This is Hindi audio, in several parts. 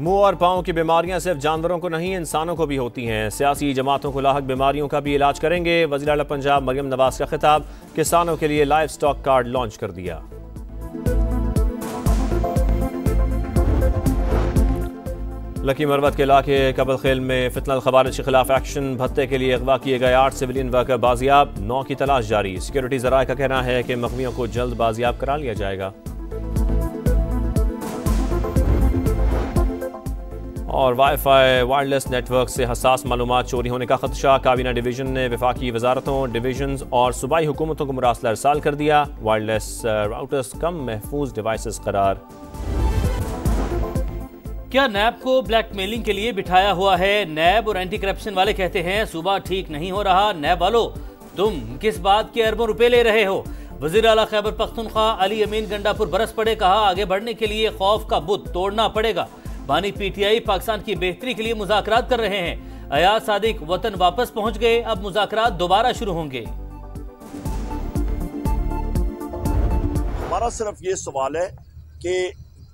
मुंह और पाँव की बीमारियां सिर्फ जानवरों को नहीं इंसानों को भी होती हैं। सियासी जमातों को लाहक बीमारियों का भी इलाज करेंगे। वज़ीर आला पंजाब मरियम नवाज का खिताब, किसानों के लिए लाइव स्टॉक कार्ड लॉन्च कर दिया। लकी मरवत के इलाके कबल खेल में फितनल खवारिज के खिलाफ एक्शन। भत्ते के लिए अगवा किए गए 8 सिविलियन वर्कर बाजियाब, 9 की तलाश जारी। सिक्योरिटी ज़राए का कहना है कि मगमियों को जल्द बाजियाब करा लिया जाएगा। और वाईफाई वायरलेस नेटवर्क से हसास मालूमात चोरी होने का खदशा। काबीना डिवीजन ने वफाकी वजारतों, डिवीजन और सूबाई हुकूमतों को मुरासला इरसाल कर दिया। वायरलेस राउटर्स कम महफूज डिवाइसेस करार। क्या नैब को ब्लैकमेलिंग के लिए बिठाया हुआ है? नैब और एंटी करप्शन वाले कहते हैं सूबा ठीक नहीं हो रहा। नैब वालों, तुम किस बात के अरबों रुपए ले रहे हो? वज़ीर आला खैबर पख्तूनख्वा अली अमीन गंडापुर बरस पड़े, कहा आगे बढ़ने के लिए खौफ का बुत तोड़ना पड़ेगा। बानी पीटीआई पाकिस्तान की बेहतरी के लिए मुज़ाकरात कर रहे हैं। अयाज सादिक वतन वापस पहुंच गए, अब मुज़ाकरात दोबारा शुरू होंगे। हमारा सिर्फ ये सवाल है कि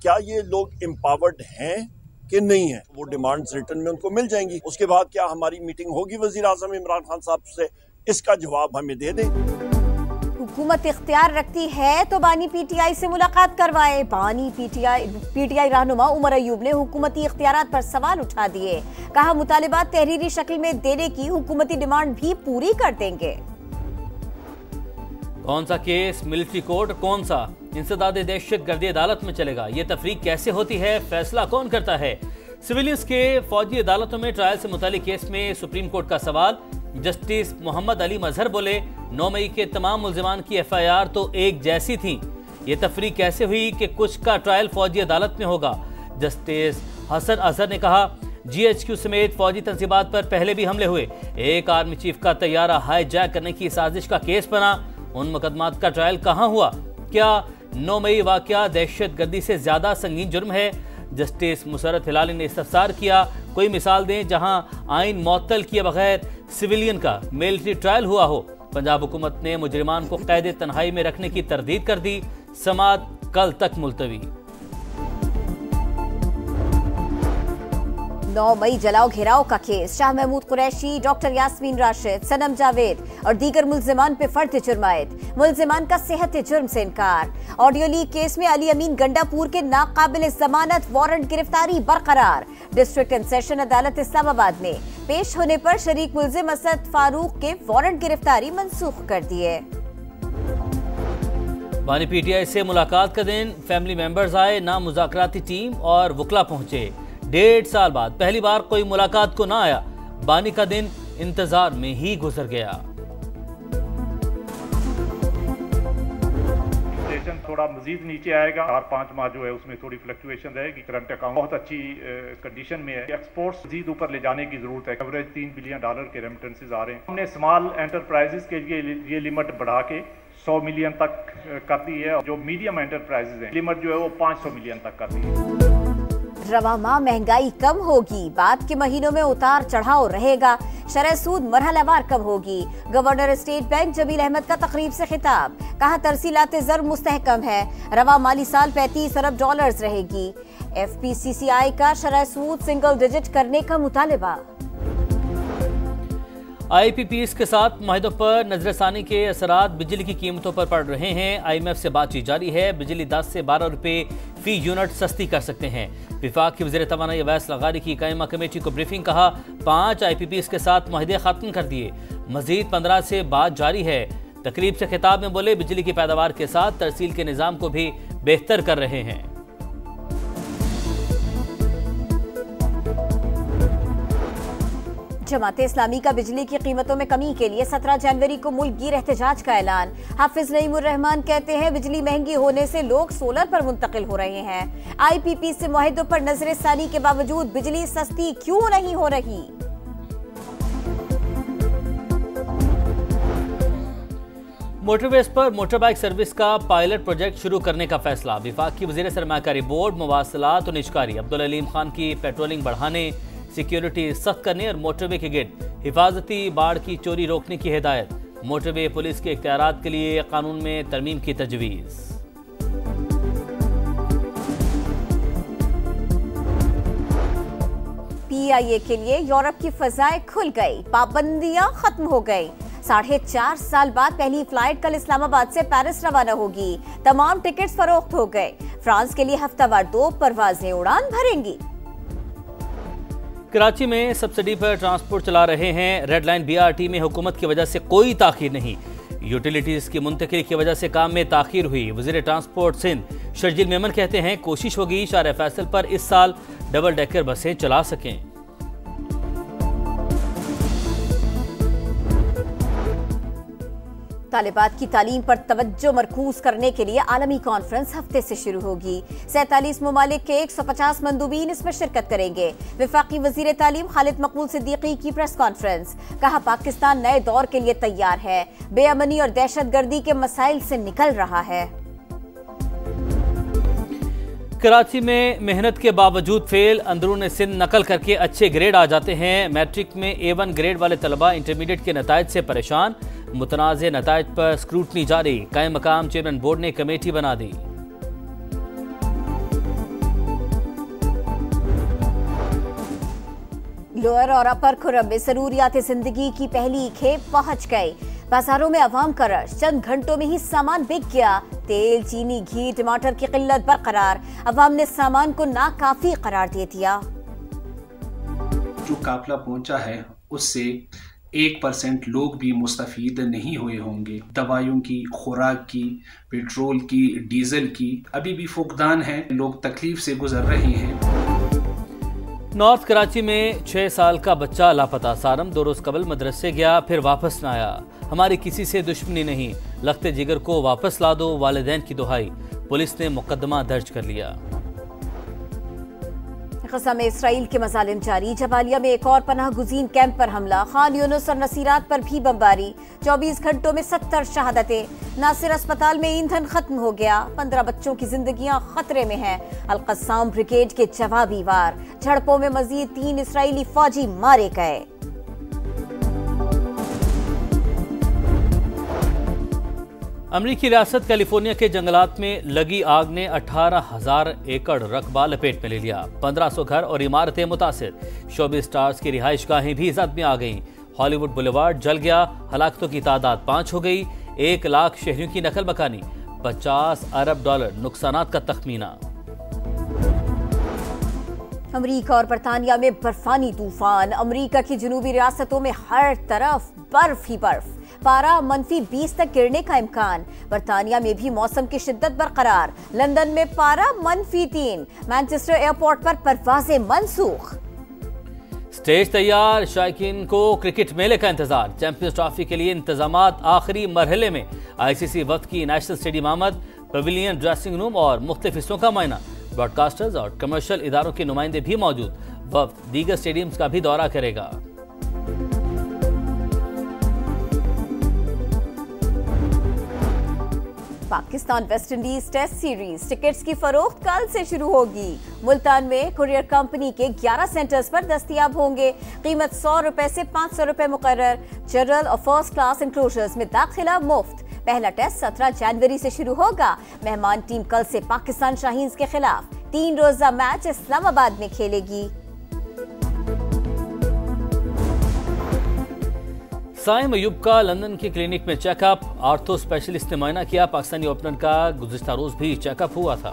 क्या ये लोग एम्पावर्ड हैं कि नहीं है। वो डिमांड्स रिटर्न में उनको मिल जाएंगी। उसके बाद क्या हमारी मीटिंग होगी वज़ीर आज़म इमरान खान साहब से, इसका जवाब हमें दे दें। हुकूमत इख्तियार रखती है तो बानी पीटीआई से मुलाकात करवाए। बानी पीटीआई रहनुमा उमर अयूब ने हुकूमती इख्तियारात पर सवाल उठा दिए। कहा मुतालिबात तहरीरी शक्ल में देने की हुकूमती डिमांड भी पूरी कर देंगे। कौन सा केस मिलिट्री कोर्ट और कौन सा इंसदाद दहशतगर्दी अदालत में चलेगा? ये तफरीक कैसे होती है? फैसला कौन करता है? सिविलियंस के फौजी अदालतों में ट्रायल से मुतालिक केस में सुप्रीम कोर्ट का सवाल। जस्टिस मोहम्मद अली मजहर बोले 9 मई के तमाम मुल्जिमान की FIR तो एक जैसी थी। ये तफरीक कैसे हुई कि कुछ का ट्रायल फौजी अदालत में होगा? जस्टिस हसन अजहर ने कहा GHQ समेत फौजी तंसीबात पर पहले भी हमले हुए। एक आर्मी चीफ का तैयारा हाईजैक करने की साजिश का केस बना। उन मुकदमात का ट्रायल कहाँ हुआ? क्या 9 मई वाकया दहशतगर्दी से ज्यादा संगीन जुर्म है? जस्टिस मुसरत हिलाली ने इस्तफसार किया, कोई मिसाल दें जहां आइन मुअत्तल किए बगैर सिविलियन का मिलिट्री ट्रायल हुआ हो। पंजाब हुकूमत ने मुजरिमान को कैद तन्हाई में रखने की तरदीद कर दी। समात कल तक मुलतवी। 9 मई जलाओ घेराव का केस। शाह महमूद कुरैशी, डॉक्टर यास्मीन राशिद, सनम जावेद और दीगर मुल्जिमान पे फर्द जुर्मायत। मुल्जिमान का सेहत जुर्म से इनकार। ऑडियो लीक केस में अली अमीन गंडापुर के नाकाबिल जमानत वारंट गिरफ्तारी बरकरार। डिस्ट्रिक्ट एंड सेशन अदालत इस्लामाबाद ने पेश होने पर शरीक मुल्जिम असद फारूक के वारंट गिरफ्तारी मंसूख कर दिए। बानी पीटीआई से मुलाकात का दिन। फैमिली मेंबर्स आए, ना मुज़ाकराती टीम और वकला पहुंचे। 1.5 साल बाद पहली बार कोई मुलाकात को ना आया। बानी का दिन इंतजार में ही गुजर गया। थोड़ा मजीद नीचे आएगा। 4-5 माह जो है उसमें थोड़ी फ्लक्चुएशन रहेगी। करंट अकाउंट बहुत अच्छी कंडीशन में है। एक्सपोर्ट्स मजीद ऊपर ले जाने की जरूरत है। एवरेज $3 बिलियन के रेमिटेंसेस आ रहे हैं। हमने स्मॉल एंटरप्राइजेस के लिए ये लिमिट बढ़ा के 100 मिलियन तक कर दी है। जो मीडियम एंटरप्राइजेस हैं लिमिट जो है वो 500 मिलियन तक कर दी है। रवा माह महंगाई कम होगी, बाद के महीनों में उतार चढ़ाव रहेगा। शरह सूद मरहलावार कम होगी। Governor state bank Jamil Ahmed का तकरीब से खिताब। कहा तरसीलात ज़र मुस्तहकम है। रवा माली साल $35 अरब रहेगी। FPCCI का शरह सूद सिंगल डिजिट करने का मुतालिबा। IPPs के साथ मुआहदों पर नजरसानी के असरात बिजली की कीमतों पर पड़ रहे हैं। IMF से बातचीत जारी है। बिजली 10 से 12 रुपए फी यूनिट सस्ती कर सकते हैं। विफाक की वज़ीर तवानाई अवैस लगारी की कायमा कमेटी को ब्रीफिंग। कहा 5 IPPs के साथ मुआहदे खत्म कर दिए। मजीद 15 से बात जारी है। तकरीब से खिताब में बोले बिजली की पैदावार के साथ तरसील के निज़ाम को भी बेहतर कर रहे हैं। जमाते इस्लामी का बिजली की कीमतों में कमी के लिए 17 जनवरी को मुल्क गिर एहतजाज का ऐलान। हाफिज नईमुर रहमान कहते हैं बिजली महंगी होने से लोग सोलर पर मुंतकिल हो रहे हैं। IPP से मुआहदों पर नजरसानी के बावजूद बिजली सस्ती क्यों नहीं हो रही? मोटरवेज पर मोटरबाइक सर्विस का पायलट प्रोजेक्ट शुरू करने का फैसला। विफाक की वज़ीर सरमाकारी बोर्ड, मवासलात और निजकारी अब्दुल अलीम खान की पेट्रोलिंग बढ़ाने, सिक्योरिटी सख्त करने और मोटरवे के गिर्द हिफाजती बाड़ की चोरी रोकने की हिदायत। मोटरवे पुलिस के इख्तियारात के लिए कानून में तरमीम की तजवीज़। PIA के लिए यूरोप की फजाएं खुल गई, पाबंदियां खत्म हो गई। 4.5 साल बाद पहली फ्लाइट कल इस्लामाबाद से पेरिस रवाना होगी। तमाम टिकट्स फरोख्त हो गए। फ्रांस के लिए हफ्तावार 2 परवाजें उड़ान भरेंगी। कराची में सब्सिडी पर ट्रांसपोर्ट चला रहे हैं। रेड लाइन BRT में हुकूमत की वजह से कोई ताखीर नहीं। यूटिलिटीज की मुंतकिली की वजह से काम में ताखीर हुई। वज़ीर ट्रांसपोर्ट सिंध शर्जील मेमन कहते हैं कोशिश होगी शार फैसल पर इस साल डबल डेकर बसें चला सकें। तालिबात की तालीम पर तवज्जो मरकूज करने के लिए आलमी कॉन्फ्रेंस हफ्ते से शुरू होगी। 47 ममालिक के 150 मंदूबीन इसमें शिरकत करेंगे। वफाकी वजीर तालीम खालिद मकबूल सिद्दीकी की प्रेस कॉन्फ्रेंस, कहा पाकिस्तान नए दौर के लिए तैयार है, बेअमनी और दहशतगर्दी के मसाइल से निकल रहा है। कराची में मेहनत के बावजूद फेल, अंदरून सिंध नकल करके अच्छे ग्रेड आ जाते हैं। मैट्रिक में A1 ग्रेड वाले तलबा इंटरमीडिएट के नताइज से परेशान। मुतनाज़े नताइज पर स्क्रूटनी जारी। कायम मकाम चेयरमैन बोर्ड ने कमेटी बना दी। लोअर और अपर खुरम में जरूरियात जिंदगी की पहली खेप पहुंच गई। बाजारों में अवाम का रश, चंद घंटों में ही सामान बिक गया। तेल, चीनी, घी, टमाटर की किल्लत बरकरार। अवाम ने सामान को नाकाफी करार दे दिया। जो काफिला पहुंचा है उससे 1% लोग भी मुस्तफीद नहीं हुए होंगे। दवाइयों की, खुराक की, पेट्रोल की, डीजल की अभी भी फुकदान है। लोग तकलीफ से गुजर रहे हैं। नॉर्थ कराची में 6 साल का बच्चा लापता। सारम 2 रोज कबल मदरसे गया, फिर वापस न आया। हमारी किसी से दुश्मनी नहीं, लखते जिगर को वापस ला दो, वालिदैन की दुहाई। पुलिस ने मुकदमा दर्ज कर लिया। गज़ा में इसराइल के मजालिम जारी। जबालिया में एक और पनाह गुज़ीन कैंप पर हमला। खान यूनुस और नसीरात पर भी बमबारी। 24 घंटों में 70 शहादतें। नासिर अस्पताल में ईंधन खत्म हो गया। 15 बच्चों की जिंदगियां खतरे में हैं। अल-कस्साम ब्रिगेड के जवाबी वार। झड़पों में मजीद 3 इसराइली फौजी मारे गए। अमरीकी रियासत कैलिफोर्निया के जंगलात में लगी आग ने 18,000 एकड़ रकबा लपेट में ले लिया। 1500 घर और इमारतें मुतासिर। शोबिज़ स्टार्स की रिहाइशगाहें भी जद में आ गईं। हॉलीवुड बुलेवार्ड जल गया। हलाकतों की तादाद 5 हो गई। 1 लाख शहरियों की नकल मकानी। $50 अरब नुकसानात का तखमीना। अमरीका और बरतानिया में बर्फानी तूफान। अमरीका की जनूबी रियासतों में हर तरफ बर्फ ही बर्फ। पारा -20 तक गिरने का इम्कान। बरतानिया में भी मौसम की शिद्दत बरकरार। लंदन में पारा -3। मैनचेस्टर एयरपोर्ट पर परवाजें मनसूख। स्टेज तैयार, शायकीन को क्रिकेट मेले का इंतजार। चैंपियंस ट्रॉफी के लिए इंतजामात आखिरी मरहले में। ICC वफ्द की नेशनल स्टेडियम आमद। पवेलियन, ड्रेसिंग रूम और मुख्तलिफ हिस्सों का मुआयना। ब्रॉडकास्टर्स और कमर्शियल इदारों के नुमाइंदे भी मौजूद। वफ्द दीगर स्टेडियम्स का भी दौरा करेगा। Pakistan West Indies test series tickets की फरोख्त कल से शुरू होगी। मुल्तान में कुरियर कंपनी के 11 सेंटर्स पर दस्तयाब होंगे। कीमत ₹100 से ₹500 मुकर्रर। जनरल और फर्स्ट क्लास इंक्लोजर्स में दाखिला मुफ्त। पहला टेस्ट 17 जनवरी से शुरू होगा। मेहमान टीम कल से पाकिस्तान शाहीन्स के खिलाफ 3 रोजा मैच इस्लामाबाद में खेलेगी। साइम अयूब का लंदन के क्लिनिक में चेकअप। आर्थो स्पेशलिस्ट ने मुआयना किया। पाकिस्तानी ओपनर का गुज़िश्ता रोज भी चेकअप हुआ था।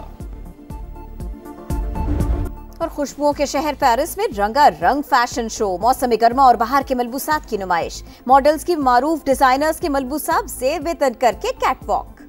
और खुशबुओं के शहर पेरिस में रंगारंग फैशन शो। मौसम गर्मा और बाहर के मलबूसात की नुमाइश। मॉडल्स की मारूफ डिजाइनर्स के मलबूसात ज़ेर बेतन करके कैटवॉक।